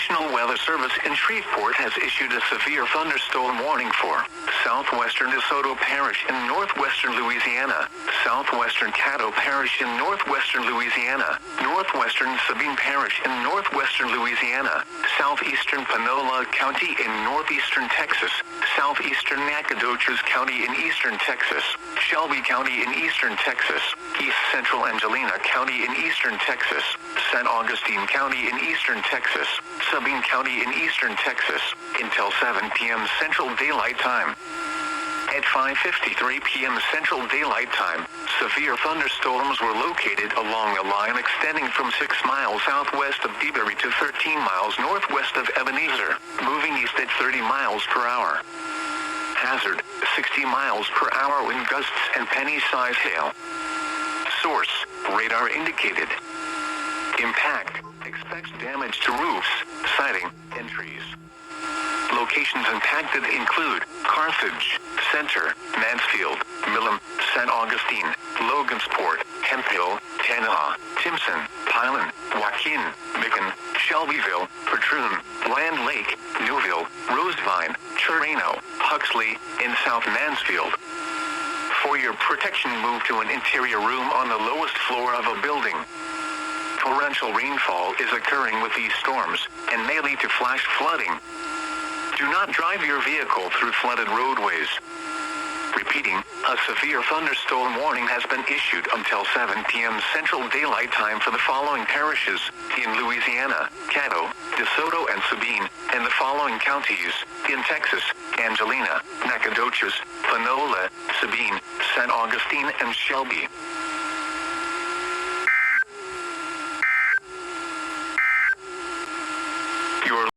National Weather Service in Shreveport has issued a severe thunderstorm warning for southwestern DeSoto Parish in northwestern Louisiana, southwestern Caddo Parish in northwestern Louisiana, northwestern Sabine Parish in northwestern Louisiana, southeastern Panola County in northeastern Texas, southeastern Nacogdoches County in eastern Texas, Shelby County in eastern Texas, east central Angelina County in eastern Texas, San Augustine County in eastern Texas, Sabine County in eastern Texas, until 7 p.m. Central Daylight Time. At 5:53 p.m. Central Daylight Time, severe thunderstorms were located along a line extending from 6 miles southwest of Dewberry to 13 miles northwest of Ebenezer, moving east at 30 miles per hour. Hazard, 60 miles per hour wind gusts and penny-size hail. Source, radar indicated. Impact, expects damage to roofs, siding, and trees. Locations impacted include Carthage, Center, Mansfield, Milam, San Augustine, Logansport, Hemphill, Tanahaw, Timpson, Pilen, Joaquin, Macon, Shelbyville, Patroon, Land Lake, Newville, Rosevine, Chirano, Huxley, and South Mansfield. For your protection, move to an interior room on the lowest floor of a building. Torrential rainfall is occurring with these storms and may lead to flash flooding. Do not drive your vehicle through flooded roadways. Repeating, a severe thunderstorm warning has been issued until 7 p.m. Central Daylight Time for the following parishes in Louisiana, Caddo, DeSoto, and Sabine, and the following counties in Texas: Angelina, Nacogdoches, Panola, Sabine, San Augustine, and Shelby.